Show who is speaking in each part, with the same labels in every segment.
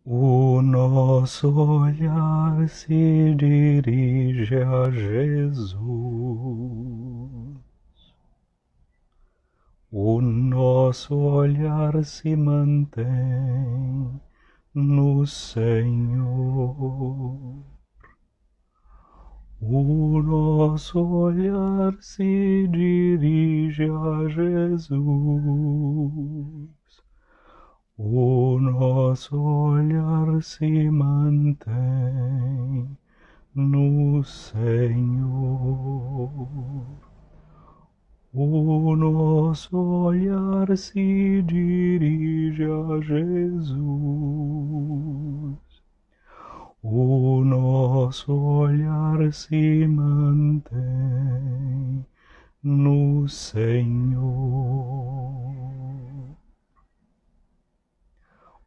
Speaker 1: O nosso olhar se dirige a Jesus. O nosso olhar se mantém no Senhor. O nosso olhar se dirige a Jesus. O nosso olhar se mantém no Senhor. O nosso olhar se dirige a Jesus. O nosso olhar se mantém no Senhor.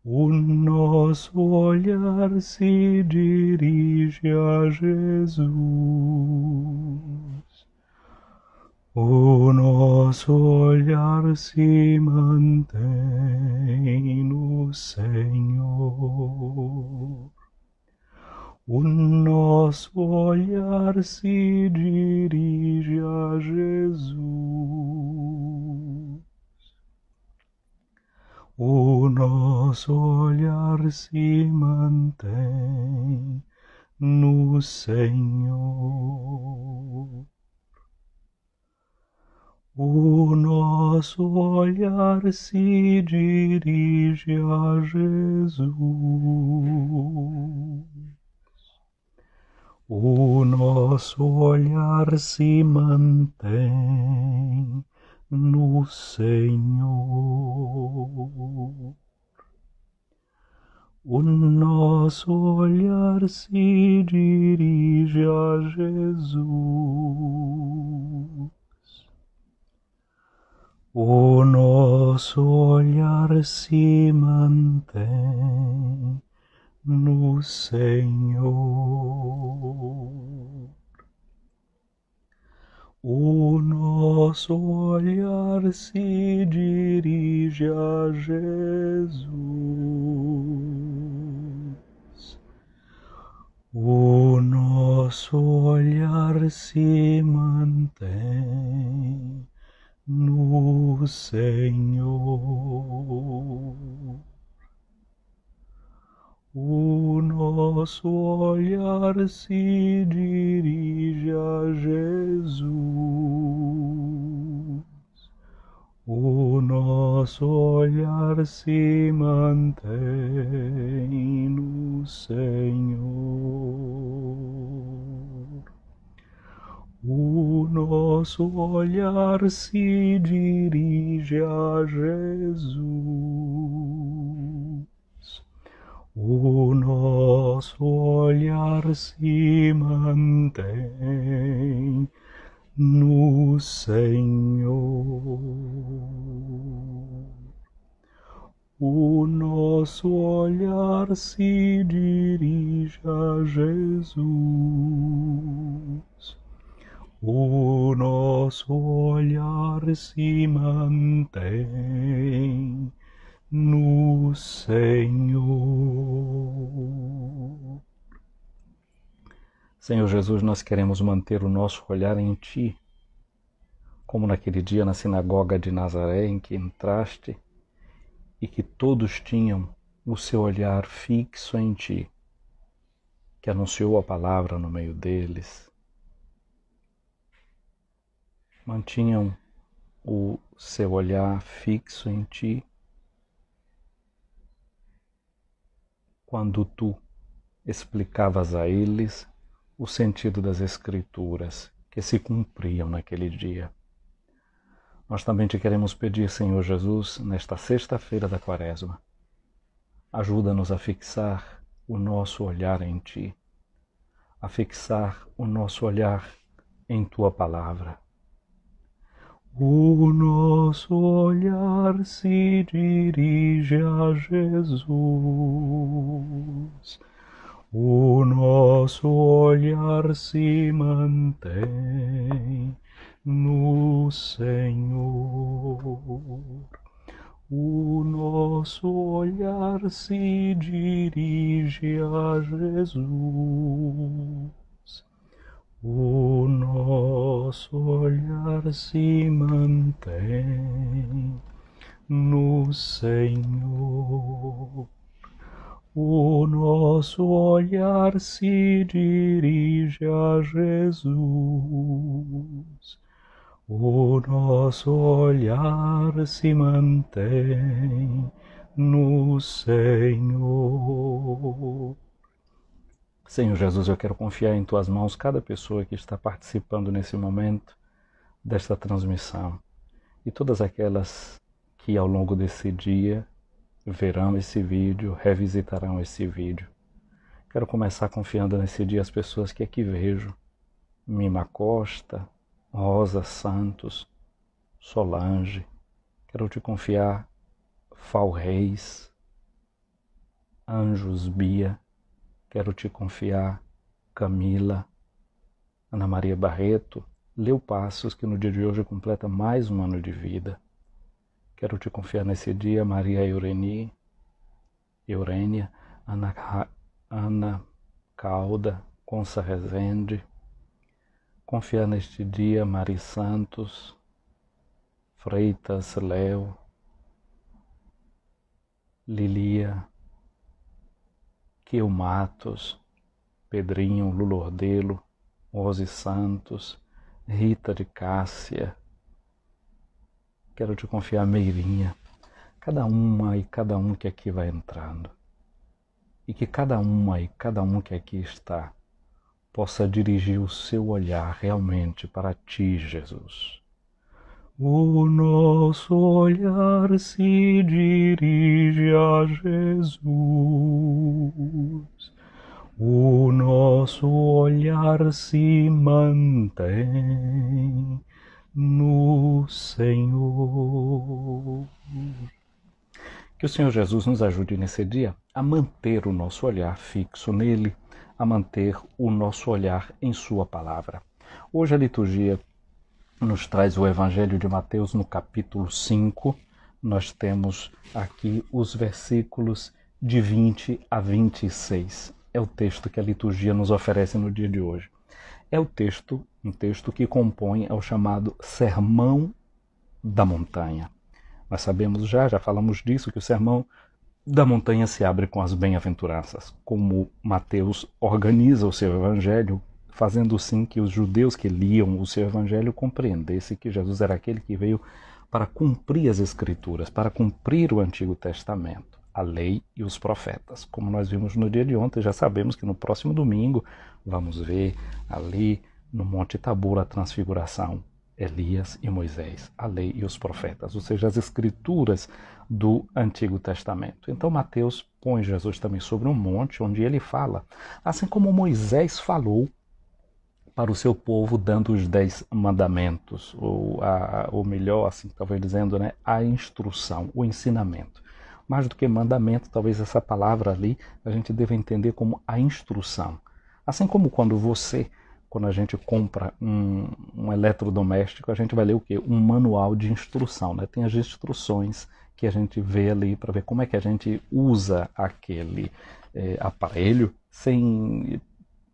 Speaker 1: O nosso olhar se dirige a Jesus. O nosso olhar se mantém no Senhor. O nosso olhar se dirige a Jesus. O nosso olhar se mantém no Senhor. O nosso olhar se dirige a Jesus. O nosso olhar se mantém no Senhor. O nosso olhar se dirige a Jesus. O nosso olhar se mantém no Senhor. O nosso olhar se dirige a Jesus. O nosso olhar se mantém no Senhor. O nosso olhar se dirige a Jesus. O nosso olhar se mantém no Senhor. O nosso olhar se dirige a Jesus. O nosso olhar se mantém no Senhor. O nosso olhar se dirige a Jesus. O nosso olhar se mantém no Senhor. Senhor Jesus, nós queremos manter o nosso olhar em Ti, como naquele dia na sinagoga de Nazaré em que entraste e que todos tinham o seu olhar fixo em Ti, que anunciou a palavra no meio deles, mantinham o seu olhar fixo em Ti quando Tu explicavas a eles o sentido das Escrituras que se cumpriam naquele dia. Nós também Te queremos pedir, Senhor Jesus, nesta sexta-feira da Quaresma, ajuda-nos a fixar o nosso olhar em Ti, a fixar o nosso olhar em Tua Palavra. O nosso olhar se dirige a Jesus. O nosso olhar se mantém no Senhor. o nosso olhar se dirige a Jesus. O nosso olhar se mantém no Senhor. O nosso olhar se dirige a Jesus. O nosso olhar se mantém no Senhor. Senhor Jesus, eu quero confiar em Tuas mãos cada pessoa que está participando nesse momento desta transmissão e todas aquelas que ao longo desse dia verão esse vídeo, revisitarão esse vídeo. Quero começar confiando nesse dia as pessoas que aqui vejo. Mima Costa, Rosa Santos, Solange. Quero te confiar Fal Reis, Anjos Bia. Quero te confiar Camila, Ana Maria Barreto, Leu Passos, que no dia de hoje completa mais um ano de vida. Quero te confiar nesse dia Maria Eurênia, Ana Calda, Consa Rezende. Confiar neste dia Mari Santos, Freitas Léo, Lilia, Keu Matos, Pedrinho Lulordelo, Rose Santos, Rita de Cássia. Quero te confiar Meirinha, cada uma e cada um que aqui vai entrando. E que cada uma e cada um que aqui está possa dirigir o seu olhar realmente para Ti, Jesus. O nosso olhar se dirige a Jesus. O nosso olhar se mantém no Senhor. Que o Senhor Jesus nos ajude nesse dia a manter o nosso olhar fixo nele, a manter o nosso olhar em Sua palavra. Hoje a liturgia nos traz o Evangelho de Mateus no capítulo 5. Nós temos aqui os versículos de 20 a 26. É o texto que a liturgia nos oferece no dia de hoje. É um texto que compõe o chamado Sermão da Montanha. Nós sabemos já falamos disso, que o Sermão da Montanha se abre com as bem-aventuranças, como Mateus organiza o seu evangelho, fazendo sim que os judeus que liam o seu evangelho compreendessem que Jesus era aquele que veio para cumprir as Escrituras, para cumprir o Antigo Testamento, a lei e os profetas. Como nós vimos no dia de ontem, já sabemos que no próximo domingo vamos ver ali no Monte Tabor a transfiguração, Elias e Moisés, a lei e os profetas, ou seja, as Escrituras do Antigo Testamento. Então Mateus põe Jesus também sobre um monte onde ele fala, assim como Moisés falou para o seu povo dando os 10 mandamentos, ou melhor, assim, talvez dizendo, né, a instrução, o ensinamento. Mais do que mandamento, talvez essa palavra ali a gente deva entender como a instrução. Assim como quando a gente compra um eletrodoméstico, a gente vai ler o quê? Um manual de instrução, né? Tem as instruções que a gente vê ali para ver como é que a gente usa aquele aparelho sem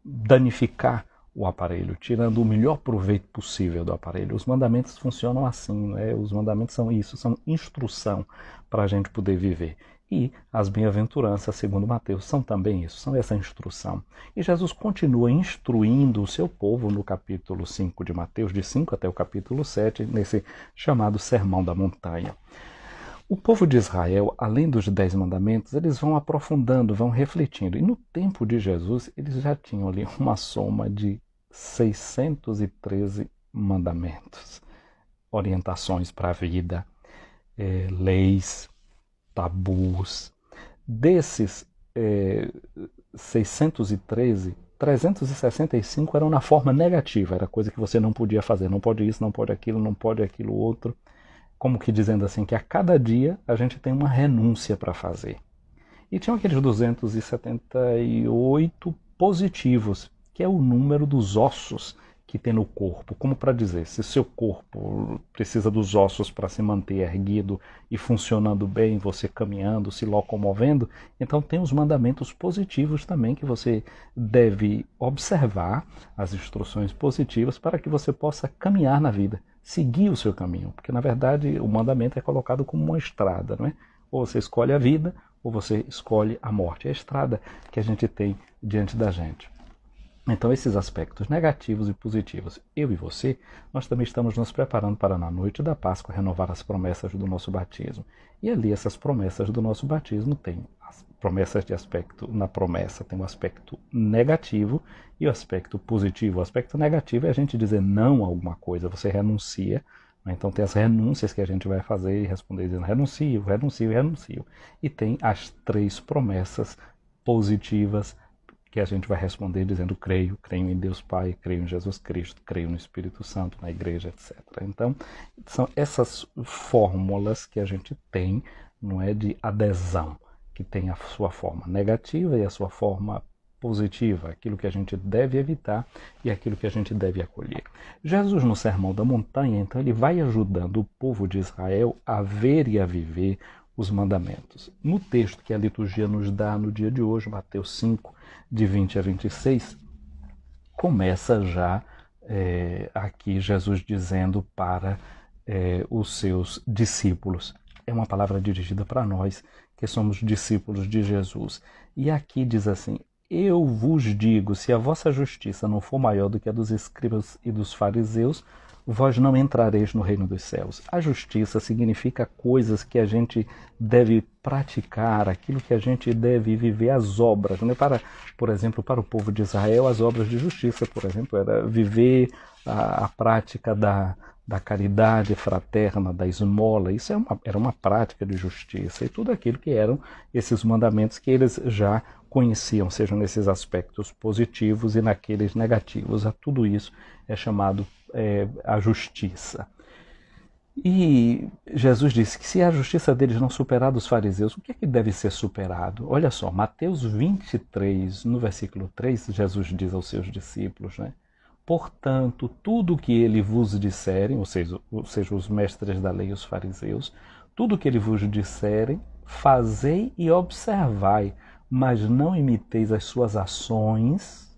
Speaker 1: danificar o aparelho, tirando o melhor proveito possível do aparelho. Os mandamentos funcionam assim, né? Os mandamentos são isso, são instrução para a gente poder viver. E as bem-aventuranças, segundo Mateus, são também isso, são essa instrução. E Jesus continua instruindo o seu povo no capítulo 5 de Mateus, de 5 até o capítulo 7, nesse chamado Sermão da Montanha. O povo de Israel, além dos 10 mandamentos, eles vão aprofundando, vão refletindo. E no tempo de Jesus, eles já tinham ali uma soma de 613 mandamentos, orientações para a vida, leis, tabus. Desses 613, 365 eram na forma negativa, era coisa que você não podia fazer, não pode isso, não pode aquilo outro. Como que dizendo assim, que a cada dia a gente tem uma renúncia para fazer. E tinham aqueles 278 positivos, que é o número dos ossos que tem no corpo. Como para dizer, se seu corpo precisa dos ossos para se manter erguido e funcionando bem, você caminhando, se locomovendo, então tem os mandamentos positivos também que você deve observar, as instruções positivas, para que você possa caminhar na vida, seguir o seu caminho. Porque, na verdade, o mandamento é colocado como uma estrada, não é? Ou você escolhe a vida, ou você escolhe a morte. É a estrada que a gente tem diante da gente. Então, esses aspectos negativos e positivos, eu e você, nós também estamos nos preparando para, na noite da Páscoa, renovar as promessas do nosso batismo. E ali, essas promessas do nosso batismo têm as promessas de aspecto, na promessa tem o aspecto negativo e o aspecto positivo. O aspecto negativo é a gente dizer não a alguma coisa, você renuncia. Então tem as renúncias que a gente vai fazer e responder dizendo renuncio, renuncio, renuncio. E tem as 3 promessas positivas que a gente vai responder dizendo creio, creio em Deus Pai, creio em Jesus Cristo, creio no Espírito Santo, na igreja, etc. Então, são essas fórmulas que a gente tem, não é, de adesão, que tem a sua forma negativa e a sua forma positiva, aquilo que a gente deve evitar e aquilo que a gente deve acolher. Jesus, no Sermão da Montanha, então, ele vai ajudando o povo de Israel a ver e a viver os mandamentos. No texto que a liturgia nos dá no dia de hoje, Mateus 5, de 20 a 26, começa já aqui Jesus dizendo para os seus discípulos. É uma palavra dirigida para nós, que somos discípulos de Jesus. E aqui diz assim: eu vos digo, se a vossa justiça não for maior do que a dos escribas e dos fariseus, vós não entrareis no reino dos céus. A justiça significa coisas que a gente deve praticar, aquilo que a gente deve viver, as obras. Né? Por exemplo, para o povo de Israel, as obras de justiça, por exemplo, era viver a prática da caridade fraterna, da esmola. Isso era uma prática de justiça. E tudo aquilo que eram esses mandamentos que eles já conheciam, sejam nesses aspectos positivos e naqueles negativos. A tudo isso é chamado a justiça. E Jesus disse que se a justiça deles não superar dos fariseus, o que é que deve ser superado? Olha só, Mateus 23, no versículo 3, Jesus diz aos seus discípulos, né? Portanto, tudo o que ele vos disserem, ou seja, os mestres da lei, os fariseus, tudo o que ele vos disserem, fazei e observai, mas não imiteis as suas ações,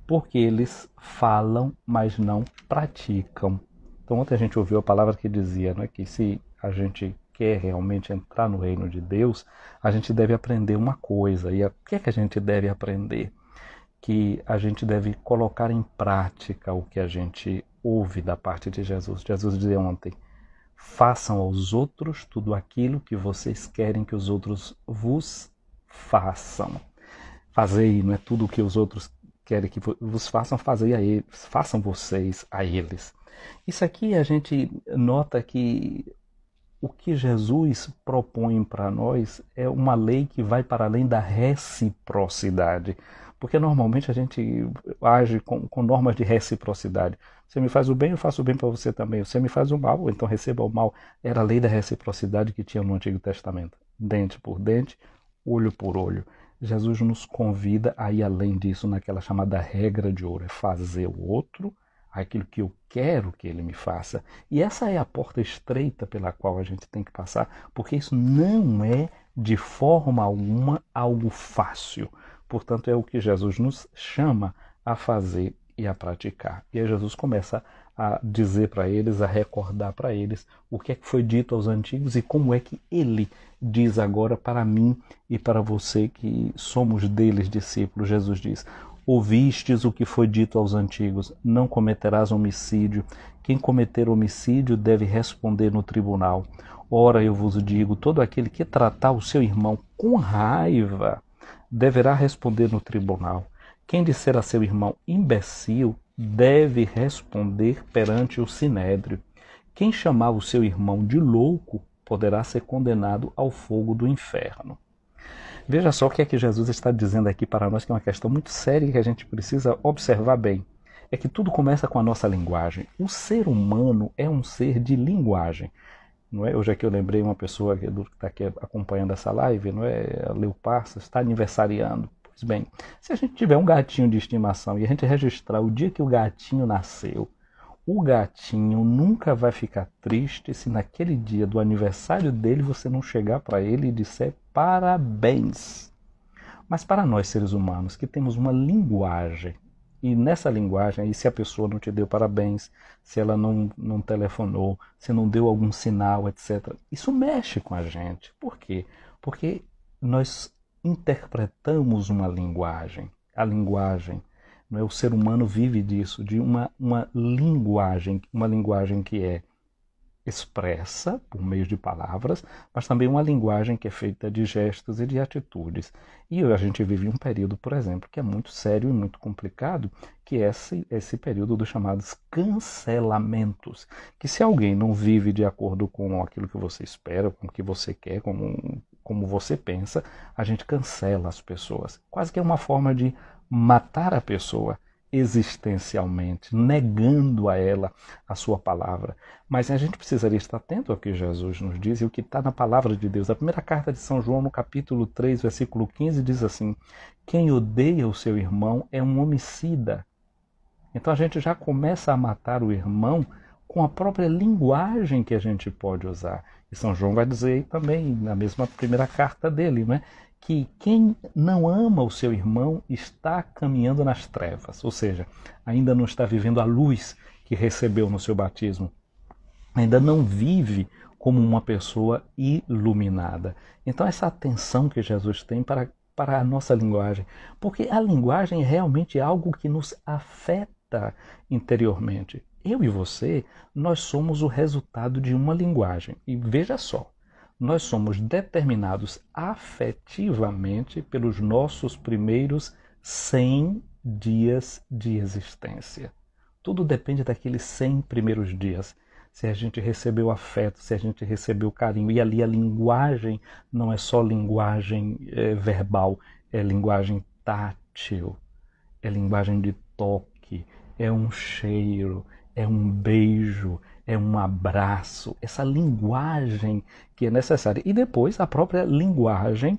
Speaker 1: porque eles falam, mas não praticam. Então ontem a gente ouviu a palavra que dizia, né, que se a gente quer realmente entrar no reino de Deus, a gente deve aprender uma coisa. E o que é que a gente deve aprender? Que a gente deve colocar em prática o que a gente ouve da parte de Jesus. Jesus dizia ontem: façam aos outros tudo aquilo que vocês querem que os outros vos façam. Fazei, não é tudo o que os outros querem que vos façam, fazei a eles, façam vocês a eles. Isso aqui a gente nota que o que Jesus propõe para nós é uma lei que vai para além da reciprocidade. Porque normalmente a gente age com normas de reciprocidade. Você me faz o bem, eu faço o bem para você também. Você me faz o mal, então receba o mal. Era a lei da reciprocidade que tinha no Antigo Testamento. Dente por dente, olho por olho. Jesus nos convida a ir além disso naquela chamada regra de ouro. É fazer o outro aquilo que eu quero que ele me faça. E essa é a porta estreita pela qual a gente tem que passar, porque isso não é de forma alguma algo fácil. Portanto, é o que Jesus nos chama a fazer e a praticar. E aí Jesus começa a dizer para eles, a recordar para eles o que é que foi dito aos antigos e como é que ele diz agora para mim e para você que somos deles discípulos. Jesus diz: ouvistes o que foi dito aos antigos, não cometerás homicídio. Quem cometer homicídio deve responder no tribunal. Ora, eu vos digo, todo aquele que tratar o seu irmão com raiva deverá responder no tribunal. Quem disser a seu irmão imbecil deve responder perante o sinédrio. Quem chamar o seu irmão de louco poderá ser condenado ao fogo do inferno. Veja só o que é que Jesus está dizendo aqui para nós, que é uma questão muito séria e que a gente precisa observar bem. É que tudo começa com a nossa linguagem. O ser humano é um ser de linguagem. Não é? Hoje aqui eu lembrei uma pessoa que está aqui acompanhando essa live, não é? A Leu Parça, está aniversariando. Pois bem, se a gente tiver um gatinho de estimação e a gente registrar o dia que o gatinho nasceu, o gatinho nunca vai ficar triste se naquele dia do aniversário dele você não chegar para ele e disser parabéns. Mas para nós seres humanos que temos uma linguagem, e nessa linguagem aí se a pessoa não te deu parabéns, se ela não telefonou, se não deu algum sinal, etc. Isso mexe com a gente. Por quê? Porque nós interpretamos uma linguagem. A linguagem, não é? O ser humano vive disso, de uma linguagem que é expressa por meio de palavras, mas também uma linguagem que é feita de gestos e de atitudes. E a gente vive um período, por exemplo, que é muito sério e muito complicado, que é esse período dos chamados cancelamentos, que se alguém não vive de acordo com aquilo que você espera, com o que você quer, como você pensa, a gente cancela as pessoas. Quase que é uma forma de matar a pessoa existencialmente, negando a ela a sua palavra. Mas a gente precisaria estar atento ao que Jesus nos diz e o que está na palavra de Deus. A primeira carta de São João, no capítulo 3, versículo 15, diz assim: quem odeia o seu irmão é um homicida. Então a gente já começa a matar o irmão com a própria linguagem que a gente pode usar. E São João vai dizer também, na mesma primeira carta dele, né, que quem não ama o seu irmão está caminhando nas trevas, ou seja, ainda não está vivendo a luz que recebeu no seu batismo, ainda não vive como uma pessoa iluminada. Então essa atenção que Jesus tem para a nossa linguagem, porque a linguagem é realmente algo que nos afeta interiormente. Eu e você, nós somos o resultado de uma linguagem. E veja só, nós somos determinados afetivamente pelos nossos primeiros 100 dias de existência. Tudo depende daqueles 100 primeiros dias. Se a gente recebeu afeto, se a gente recebeu carinho. E ali a linguagem não é só linguagem verbal, é linguagem tátil, é linguagem de toque, é um cheiro, é um beijo, é um abraço, essa linguagem que é necessária. E depois a própria linguagem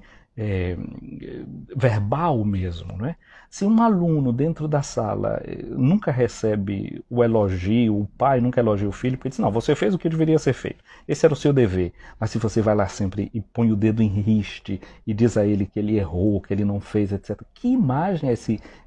Speaker 1: verbal mesmo, não é? Se um aluno dentro da sala nunca recebe o elogio, o pai nunca elogia o filho, porque diz, não, você fez o que deveria ser feito, esse era o seu dever. Mas se você vai lá sempre e põe o dedo em riste e diz a ele que ele errou, que ele não fez, etc. Que imagem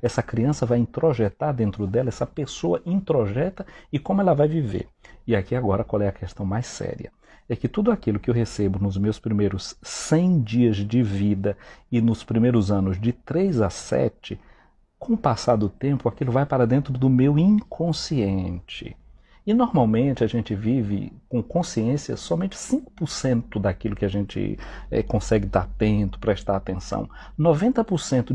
Speaker 1: essa criança vai introjetar dentro dela, essa pessoa introjeta e como ela vai viver? E aqui agora qual é a questão mais séria? É que tudo aquilo que eu recebo nos meus primeiros 100 dias de vida e nos primeiros anos de 3 a 7, com o passar do tempo, aquilo vai para dentro do meu inconsciente. E normalmente a gente vive com consciência somente 5% daquilo que a gente consegue estar atento, prestar atenção. 90%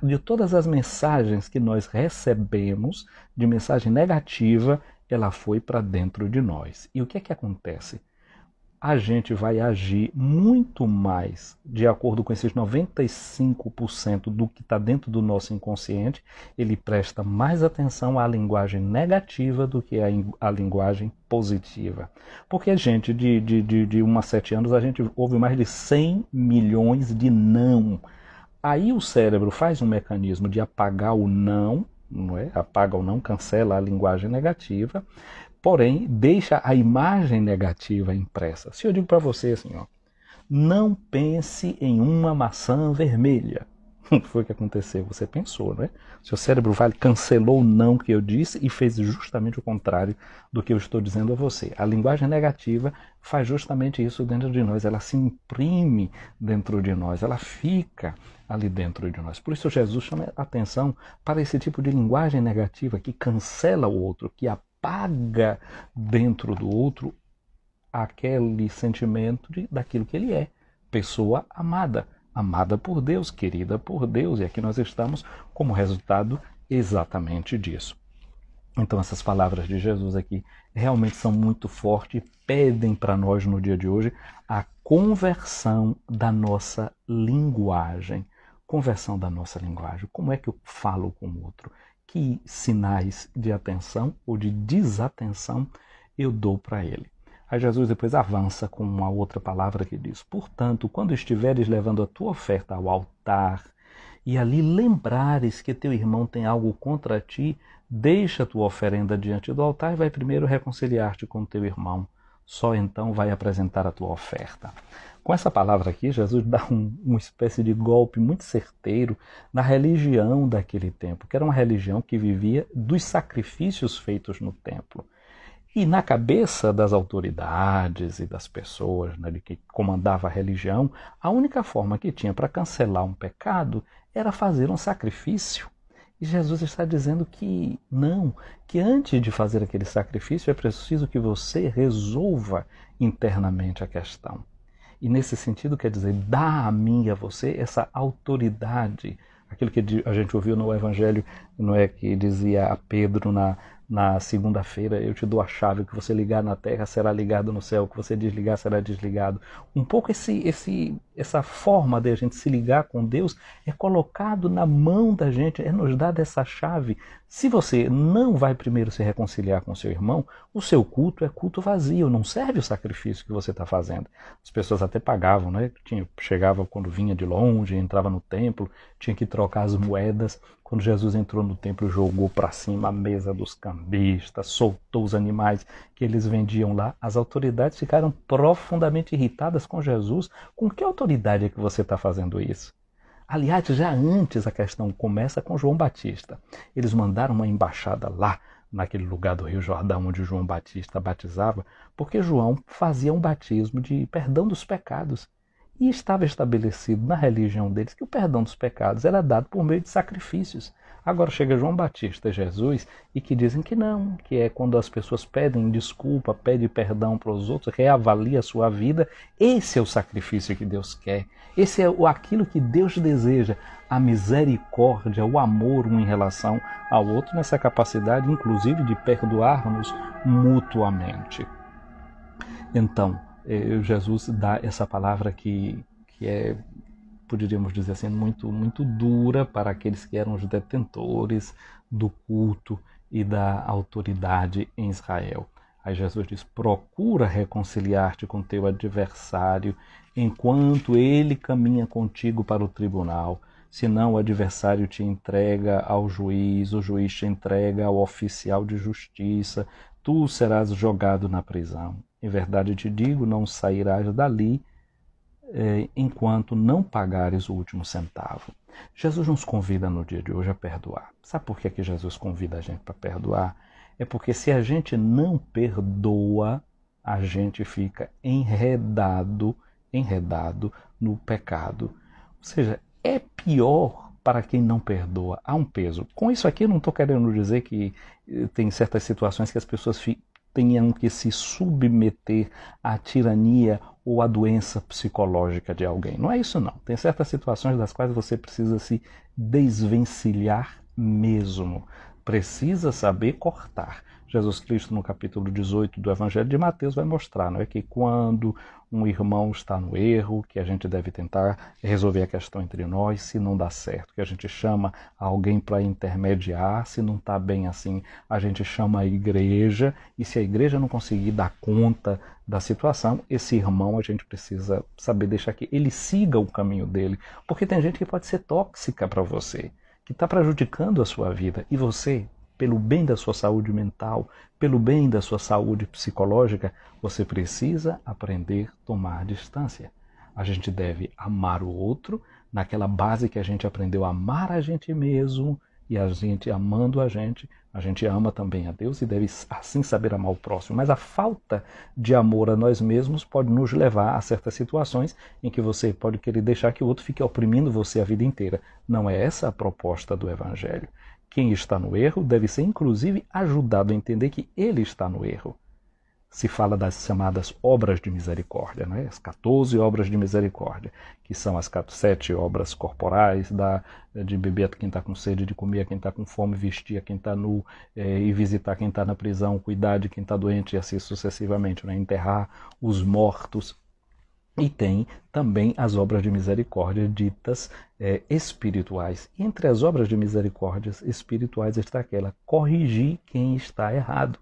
Speaker 1: de todas as mensagens que nós recebemos, de mensagem negativa, ela foi para dentro de nós. E o que é que acontece? A gente vai agir muito mais de acordo com esses 95% do que está dentro do nosso inconsciente. Ele presta mais atenção à linguagem negativa do que à linguagem positiva. Porque, gente, de 1 a 7 anos, a gente ouve mais de 100 milhões de não. Aí o cérebro faz um mecanismo de apagar o não é? Apaga o não, cancela a linguagem negativa, porém deixa a imagem negativa impressa. Se eu digo para você assim, ó, não pense em uma maçã vermelha. O que foi que aconteceu? Você pensou, não é? Seu cérebro cancelou o não que eu disse e fez justamente o contrário do que eu estou dizendo a você. A linguagem negativa faz justamente isso dentro de nós. Ela se imprime dentro de nós. Ela fica ali dentro de nós. Por isso Jesus chama a atenção para esse tipo de linguagem negativa que cancela o outro, que apaga dentro do outro aquele sentimento daquilo que ele é. Pessoa amada. Amada por Deus, querida por Deus, e aqui nós estamos como resultado exatamente disso. Então essas palavras de Jesus aqui realmente são muito fortes e pedem para nós no dia de hoje a conversão da nossa linguagem. Conversão da nossa linguagem. Como é que eu falo com o outro? Que sinais de atenção ou de desatenção eu dou para ele? Aí Jesus depois avança com uma outra palavra que diz: portanto, quando estiveres levando a tua oferta ao altar e ali lembrares que teu irmão tem algo contra ti, deixa a tua oferenda diante do altar e vai primeiro reconciliar-te com teu irmão. Só então vai apresentar a tua oferta. Com essa palavra aqui, Jesus dá uma espécie de golpe muito certeiro na religião daquele tempo, que era uma religião que vivia dos sacrifícios feitos no templo. E na cabeça das autoridades e das pessoas, né, de que comandava a religião, a única forma que tinha para cancelar um pecado era fazer um sacrifício. E Jesus está dizendo que não, que antes de fazer aquele sacrifício é preciso que você resolva internamente a questão. E nesse sentido quer dizer, dá a mim e a você essa autoridade. Aquilo que a gente ouviu no Evangelho, não é, que dizia a Pedro na segunda-feira, eu te dou a chave, que você ligar na terra será ligado no céu, que você desligar será desligado. Um pouco essa forma de a gente se ligar com Deus é colocado na mão da gente, é nos dada essa chave. Se você não vai primeiro se reconciliar com seu irmão, o seu culto é culto vazio, não serve o sacrifício que você está fazendo. As pessoas até pagavam, né? Chegava quando vinha de longe, entrava no templo, tinha que trocar as moedas. Quando Jesus entrou no templo, jogou para cima a mesa dos cambistas, soltou os animais que eles vendiam lá. As autoridades ficaram profundamente irritadas com Jesus. Com que autoridade é que você está fazendo isso? Aliás, já antes a questão começa com João Batista. Eles mandaram uma embaixada lá, naquele lugar do Rio Jordão onde João Batista batizava, porque João fazia um batismo de perdão dos pecados. E estava estabelecido na religião deles que o perdão dos pecados era dado por meio de sacrifícios. Agora chega João Batista e Jesus e que dizem que não, que é quando as pessoas pedem desculpa, pedem perdão para os outros, reavalia a sua vida. Esse é o sacrifício que Deus quer. Esse é aquilo que Deus deseja, a misericórdia, o amor um em relação ao outro, nessa capacidade inclusive de perdoar-nos mutuamente. Então, Jesus dá essa palavra que é, poderíamos dizer assim, muito, muito dura para aqueles que eram os detentores do culto e da autoridade em Israel. Aí Jesus diz, procura reconciliar-te com teu adversário enquanto ele caminha contigo para o tribunal. Senão o adversário te entrega ao juiz, o juiz te entrega ao oficial de justiça, tu serás jogado na prisão. Em verdade te digo, não sairás dali enquanto não pagares o último centavo. Jesus nos convida no dia de hoje a perdoar. Sabe por que Jesus convida a gente para perdoar? É porque se a gente não perdoa, a gente fica enredado no pecado. Ou seja, é pior para quem não perdoa. Há um peso. Com isso aqui eu não estou querendo dizer que tem certas situações que as pessoas tenham que se submeter à tirania ou à doença psicológica de alguém. Não é isso não. Tem certas situações das quais você precisa se desvencilhar mesmo. Precisa saber cortar. Jesus Cristo, no capítulo 18 do Evangelho de Mateus, vai mostrar, não é, que quando um irmão está no erro, que a gente deve tentar resolver a questão entre nós, se não dá certo, que a gente chama alguém para intermediar, se não está bem assim, a gente chama a igreja, e se a igreja não conseguir dar conta da situação, esse irmão a gente precisa saber deixar que ele siga o caminho dele, porque tem gente que pode ser tóxica para você, que está prejudicando a sua vida, e você, pelo bem da sua saúde mental, pelo bem da sua saúde psicológica, você precisa aprender a tomar distância. A gente deve amar o outro naquela base que a gente aprendeu a amar a gente mesmo, e a gente amando a gente ama também a Deus e deve assim saber amar o próximo. Mas a falta de amor a nós mesmos pode nos levar a certas situações em que você pode querer deixar que o outro fique oprimindo você a vida inteira. Não é essa a proposta do Evangelho. Quem está no erro deve ser, inclusive, ajudado a entender que ele está no erro. Se fala das chamadas obras de misericórdia, né? As 14 obras de misericórdia, que são as 7 obras corporais, de beber a quem está com sede, de comer a quem está com fome, vestir a quem está nu, e visitar quem está na prisão, cuidar de quem está doente e assim sucessivamente, né? Enterrar os mortos. E tem também as obras de misericórdia ditas espirituais. E entre as obras de misericórdia espirituais está aquela, corrigir quem está errado.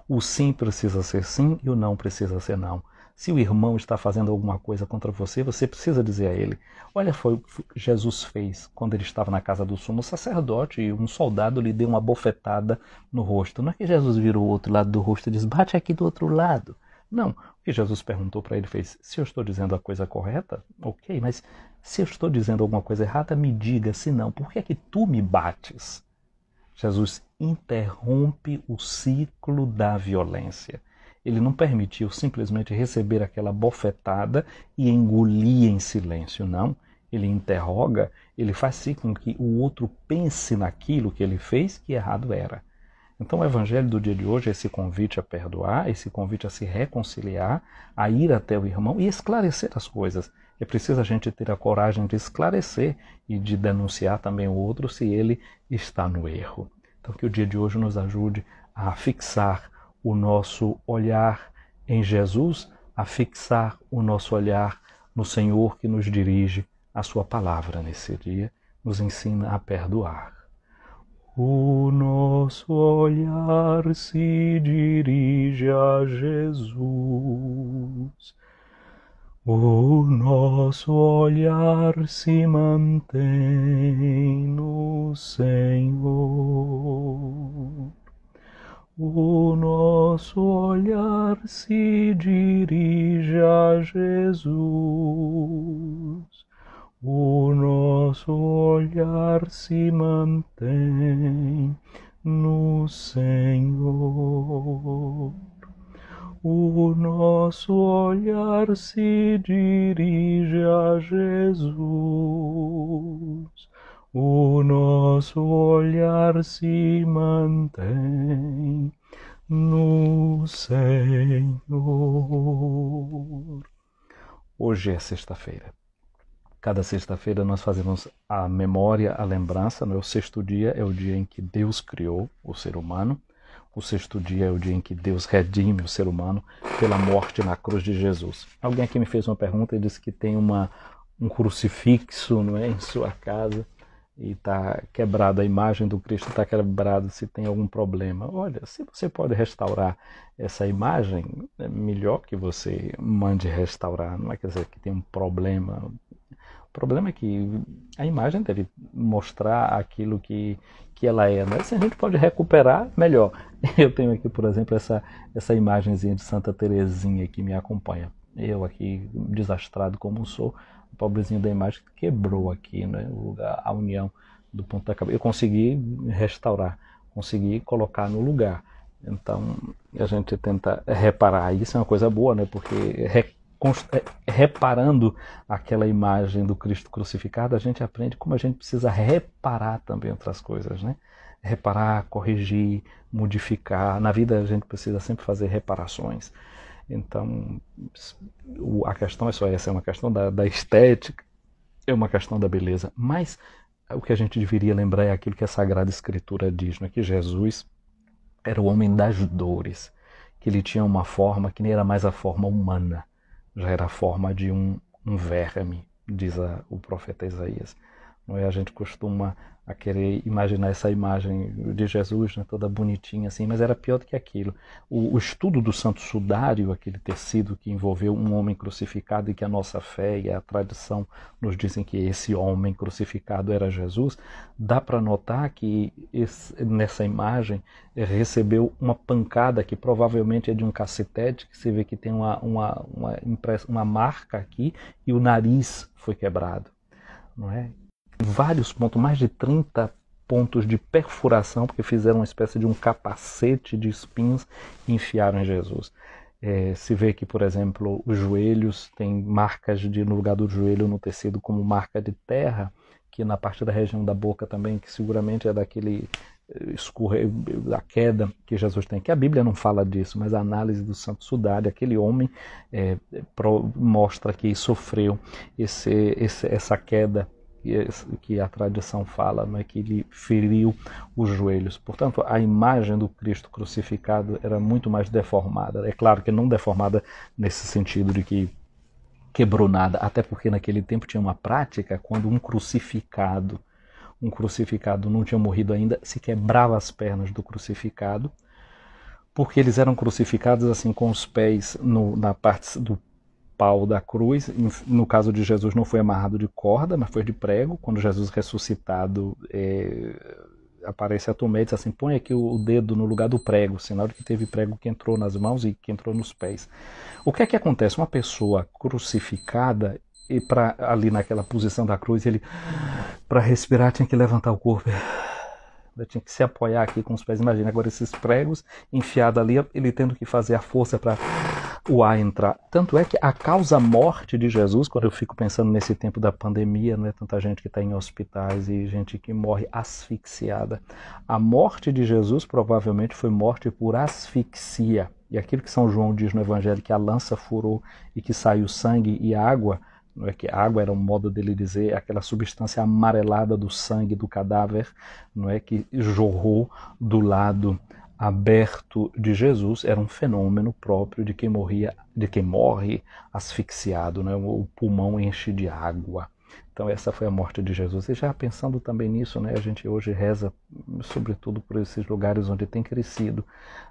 Speaker 1: O sim precisa ser sim e o não precisa ser não. Se o irmão está fazendo alguma coisa contra você, você precisa dizer a ele: olha, foi o que Jesus fez quando ele estava na casa do sumo sacerdote e um soldado lhe deu uma bofetada no rosto. Não é que Jesus virou o outro lado do rosto e diz: bate aqui do outro lado. Não, o que Jesus perguntou para ele fez: se eu estou dizendo a coisa correta, ok, mas se eu estou dizendo alguma coisa errada, me diga, se não, por que é que tu me bates? Jesus interrompe o ciclo da violência. Ele não permitiu simplesmente receber aquela bofetada e engolir em silêncio, não. Ele interroga, ele faz com que o outro pense naquilo que ele fez, que errado era. Então o evangelho do dia de hoje é esse convite a perdoar, esse convite a se reconciliar, a ir até o irmão e esclarecer as coisas. É preciso a gente ter a coragem de esclarecer e de denunciar também o outro se ele está no erro. Então que o dia de hoje nos ajude a fixar o nosso olhar em Jesus, a fixar o nosso olhar no Senhor que nos dirige. A sua palavra nesse dia nos ensina a perdoar. O nosso olhar se dirige a Jesus. O nosso olhar se mantém no Senhor. O nosso olhar se dirige a Jesus. O nosso olhar se mantém no Senhor. O nosso olhar se dirige a Jesus. O nosso olhar se mantém no Senhor. Hoje é sexta-feira. Cada sexta-feira nós fazemos a memória, a lembrança. O sexto dia é o dia em que Deus criou o ser humano. O sexto dia é o dia em que Deus redime o ser humano pela morte na cruz de Jesus. Alguém aqui me fez uma pergunta e disse que tem um crucifixo, não é, em sua casa e está quebrado, a imagem do Cristo está quebrada, se tem algum problema. Olha, se você pode restaurar essa imagem, é melhor que você mande restaurar. Não é quer dizer que tem um problema. O problema é que a imagem deve mostrar aquilo que ela é, né? Se a gente pode recuperar, melhor. Eu tenho aqui, por exemplo, essa imagenzinha de Santa Teresinha que me acompanha. Eu aqui, desastrado como sou, o pobrezinho da imagem quebrou aqui, né, a união do ponto da cabeça. Eu consegui restaurar, consegui colocar no lugar. Então, a gente tenta reparar. Isso é uma coisa boa, né? Porque reparando aquela imagem do Cristo crucificado, a gente aprende como a gente precisa reparar também outras coisas, né? Reparar, corrigir, modificar. Na vida a gente precisa sempre fazer reparações. Então, a questão é só essa, é uma questão da estética, é uma questão da beleza. Mas o que a gente deveria lembrar é aquilo que a Sagrada Escritura diz, né? Que Jesus era o homem das dores, que ele tinha uma forma que nem era mais a forma humana, já era a forma de um verme, diz o profeta Isaías. Não é? A gente costuma a querer imaginar essa imagem de Jesus, né, toda bonitinha assim, mas era pior do que aquilo. O estudo do Santo Sudário, aquele tecido que envolveu um homem crucificado e que a nossa fé e a tradição nos dizem que esse homem crucificado era Jesus, dá para notar que nessa imagem recebeu uma pancada que provavelmente é de um cacetete, que você vê que tem uma marca aqui e o nariz foi quebrado, não é? Vários pontos, mais de 30 pontos de perfuração, porque fizeram uma espécie de um capacete de espinhos e enfiaram em Jesus. Se vê que, por exemplo, os joelhos tem marcas no lugar do joelho no tecido como marca de terra, que na parte da região da boca também, que seguramente é daquele da queda que Jesus tem, que a Bíblia não fala disso, mas a análise do Santo Sudário, aquele homem mostra que sofreu essa queda que a tradição fala, não é, que ele feriu os joelhos. Portanto, a imagem do Cristo crucificado era muito mais deformada. É claro que não deformada nesse sentido de que quebrou nada, até porque naquele tempo tinha uma prática, quando um crucificado não tinha morrido ainda, se quebrava as pernas do crucificado, porque eles eram crucificados assim com os pés na parte do pau da cruz. No caso de Jesus não foi amarrado de corda, mas foi de prego. Quando Jesus ressuscitado aparece a Tomé e diz assim, põe aqui o dedo no lugar do prego, sinal de que teve prego que entrou nas mãos e que entrou nos pés. O que é que acontece? Uma pessoa crucificada, e ali naquela posição da cruz, ele para respirar tinha que levantar o corpo. Eu tinha que se apoiar aqui com os pés. Imagina agora esses pregos enfiados ali, ele tendo que fazer a força para o ar entrar. Tanto é que a causa-morte de Jesus, quando eu fico pensando nesse tempo da pandemia, não é tanta gente que está em hospitais e gente que morre asfixiada. A morte de Jesus provavelmente foi morte por asfixia. E aquilo que São João diz no Evangelho, que a lança furou e que saiu sangue e água, não é que a água era um modo dele dizer, aquela substância amarelada do sangue do cadáver, não é que jorrou do lado aberto de Jesus, era um fenômeno próprio de quem morre asfixiado, né? O pulmão enche de água. Então essa foi a morte de Jesus. E já pensando também nisso, né, a gente hoje reza sobretudo por esses lugares onde tem crescido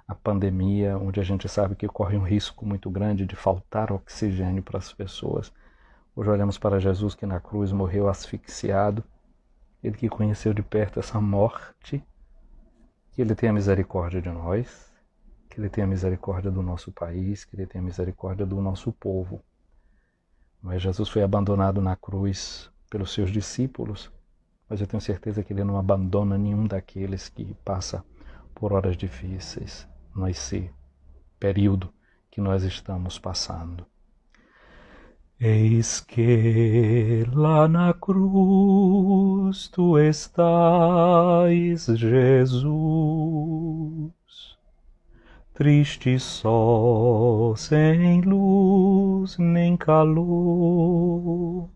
Speaker 1: a pandemia, onde a gente sabe que corre um risco muito grande de faltar oxigênio para as pessoas. Hoje olhamos para Jesus que na cruz morreu asfixiado, ele que conheceu de perto essa morte, que ele tenha misericórdia de nós, que ele tenha misericórdia do nosso país, que ele tenha misericórdia do nosso povo. Mas Jesus foi abandonado na cruz pelos seus discípulos, mas eu tenho certeza que ele não abandona nenhum daqueles que passa por horas difíceis nesse período que nós estamos passando. Eis que lá na cruz tu estás, Jesus, triste só, sem luz nem calor,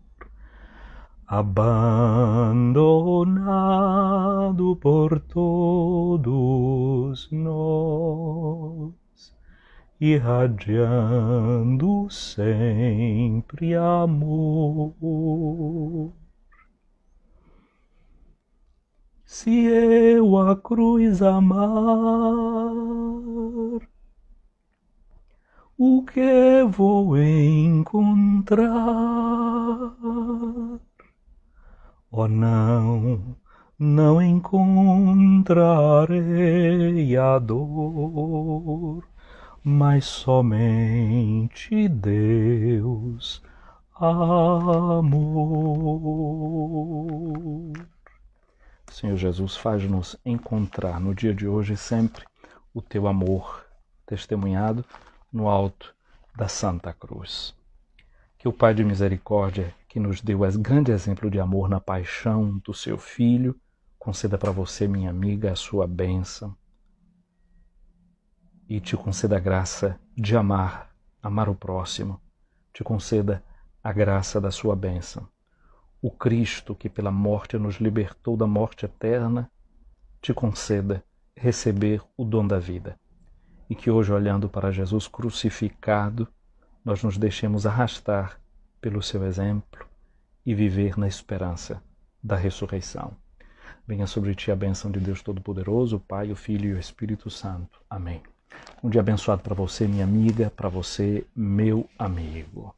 Speaker 1: abandonado por todos nós, irradiando sempre amor. Se eu a cruz amar, o que vou encontrar? Oh não encontrarei a dor, mas somente Deus amor. Senhor Jesus, faz-nos encontrar no dia de hoje sempre o teu amor testemunhado no alto da Santa Cruz. Que o Pai de misericórdia, que nos deu esse grande exemplo de amor na paixão do seu Filho, conceda para você, minha amiga, a sua bênção e te conceda a graça de amar o próximo, te conceda a graça da sua bênção. O Cristo que pela morte nos libertou da morte eterna, te conceda receber o dom da vida. E que hoje, olhando para Jesus crucificado, nós nos deixemos arrastar pelo seu exemplo e viver na esperança da ressurreição. Venha sobre ti a bênção de Deus Todo-Poderoso, o Pai, o Filho e o Espírito Santo. Amém. Um dia abençoado para você, minha amiga, para você, meu amigo.